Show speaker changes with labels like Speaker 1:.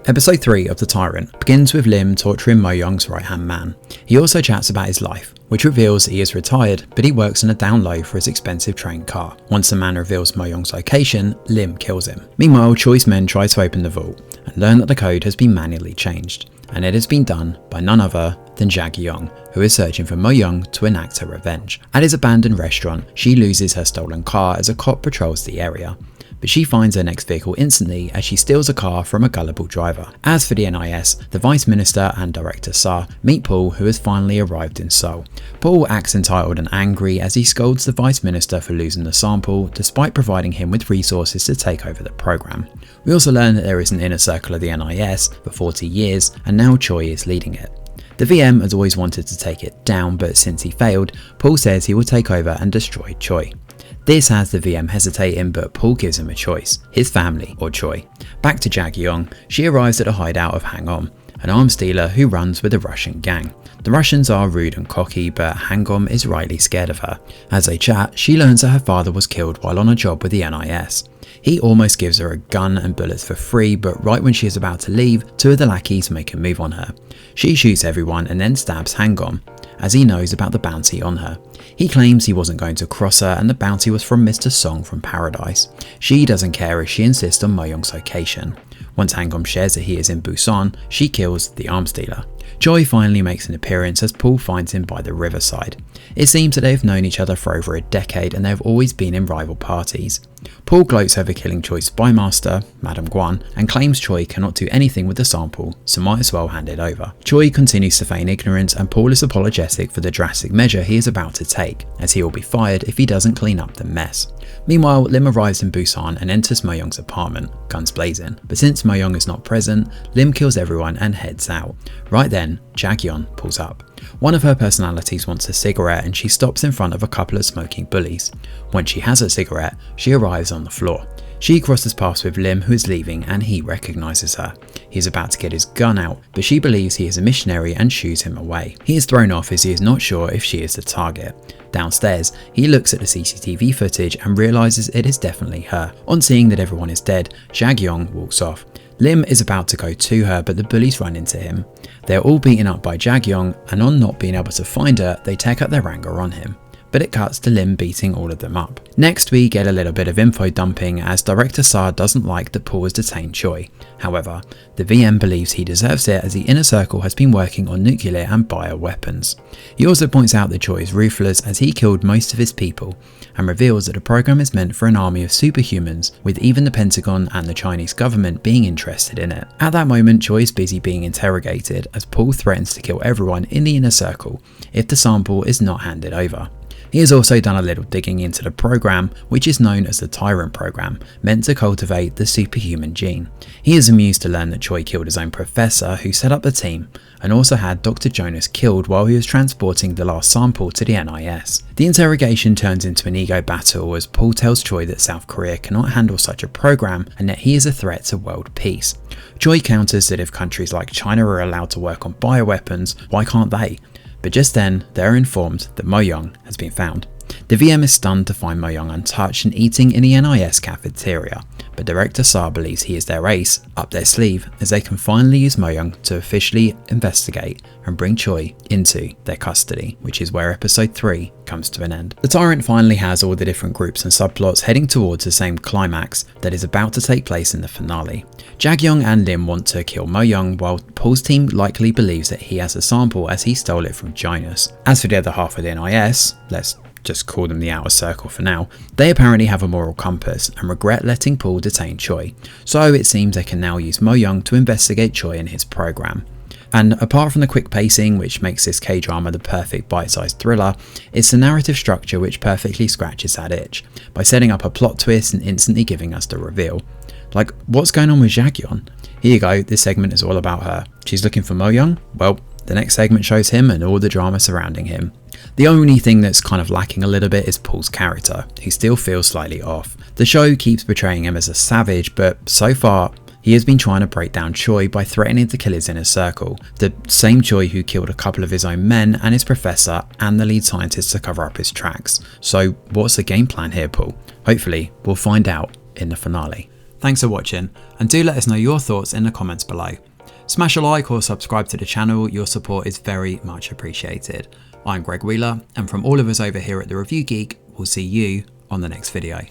Speaker 1: Episode 3 of The Tyrant begins with Lim torturing Mo Young's right-hand man. He also chats about his life, which reveals that he is retired, but he works in a down low for his expensive train car. Once the man reveals Mo Young's location, Lim kills him. Meanwhile, Choi's men try to open the vault and learn that the code has been manually changed, and it has been done by none other than Jag Young, who is searching for Mo Young to enact her revenge. At his abandoned restaurant, she loses her stolen car as a cop patrols the area, but she finds her next vehicle instantly as she steals a car from a gullible driver. As for the NIS, the Vice Minister and Director Sa meet Paul, who has finally arrived in Seoul. Paul acts entitled and angry as he scolds the Vice Minister for losing the sample, despite providing him with resources to take over the program. We also learn that there is an inner circle of the NIS for 40 years, and now Choi is leading it. The VM has always wanted to take it down, but since he failed, Paul says he will take over and destroy Choi. This has the VM hesitating, but Paul gives him a choice: his family or Choi. Back to Jag Young, she arrives at a hideout of Hang-om, an arms dealer who runs with a Russian gang. The Russians are rude and cocky, but Hang-om is rightly scared of her. As they chat, she learns that her father was killed while on a job with the NIS. He almost gives her a gun and bullets for free, but right when she is about to leave, two of the lackeys make a move on her. She shoots everyone and then stabs Hang-om, as he knows about the bounty on her. He claims he wasn't going to cross her and the bounty was from Mr. Song from Paradise. She doesn't care as she insists on Mo Young's location. Once Hang-om shares that he is in Busan, she kills the arms dealer. Choi finally makes an appearance as Paul finds him by the riverside. It seems that they have known each other for over a decade and they have always been in rival parties. Paul gloats over killing Choi's spymaster, Madame Guan, and claims Choi cannot do anything with the sample, so might as well hand it over. Choi continues to feign ignorance and Paul is apologetic for the drastic measure he is about to take, as he will be fired if he doesn't clean up the mess. Meanwhile, Lim arrives in Busan and enters Mo Young's apartment, guns blazing, but since Mo Young is not present, Lim kills everyone and heads out. Right then, Jag Young pulls up. One of her personalities wants a cigarette and she stops in front of a couple of smoking bullies. Once she has a cigarette, she arrives on the floor. She crosses paths with Lim, who is leaving, and he recognises her. He is about to get his gun out, but she believes he is a missionary and shoos him away. He is thrown off as he is not sure if she is the target. Downstairs, he looks at the CCTV footage and realises it is definitely her. On seeing that everyone is dead, Jag Young walks off. Lim is about to go to her, but the bullies run into him. They are all beaten up by Jag Young, and on not being able to find her, they take out their anger on him. But it cuts to Lim beating all of them up. Next, we get a little bit of info dumping as Director Sa doesn't like that Paul has detained Choi. However, the VM believes he deserves it as the inner circle has been working on nuclear and bioweapons. He also points out that Choi is ruthless as he killed most of his people, and reveals that the program is meant for an army of superhumans, with even the Pentagon and the Chinese government being interested in it. At that moment, Choi is busy being interrogated as Paul threatens to kill everyone in the inner circle if the sample is not handed over. He has also done a little digging into the program, which is known as the Tyrant program, meant to cultivate the superhuman gene. He is amused to learn that Choi killed his own professor who set up the team, and also had Dr. Jonas killed while he was transporting the last sample to the NIS. The interrogation turns into an ego battle as Paul tells Choi that South Korea cannot handle such a program and that he is a threat to world peace. Choi counters that if countries like China are allowed to work on bioweapons, why can't they? But just then, they are informed that Mo Young has been found. The VM is stunned to find Mo Young untouched and eating in the NIS cafeteria, but Director Sa believes he is their ace up their sleeve as they can finally use Mo Young to officially investigate and bring Choi into their custody, which is where episode 3 comes to an end. The Tyrant finally has all the different groups and subplots heading towards the same climax that is about to take place in the finale. Jag Young and Lim want to kill Mo Young, while Paul's team likely believes that he has a sample as he stole it from Jonas. As for the other half of the NIS, let's just call them the outer circle for now, they apparently have a moral compass and regret letting Paul detain Choi, so it seems they can now use Mo Young to investigate Choi and his program. And apart from the quick pacing, which makes this K-drama the perfect bite-sized thriller, it's the narrative structure which perfectly scratches that itch, by setting up a plot twist and instantly giving us the reveal. Like, what's going on with Jag Young? Here you go, this segment is all about her. She's looking for Mo Young? Well, the next segment shows him and all the drama surrounding him. The only thing that's kind of lacking a little bit is Paul's character, who still feels slightly off. The show keeps portraying him as a savage, but so far, he has been trying to break down Choi by threatening to kill his inner circle, the same Choi who killed a couple of his own men and his professor and the lead scientist to cover up his tracks. So what's the game plan here, Paul? Hopefully, we'll find out in the finale. Thanks for watching, and do let us know your thoughts in the comments below. Smash a like or subscribe to the channel, your support is very much appreciated. I'm Greg Wheeler, and from all of us over here at The Review Geek, we'll see you on the next video.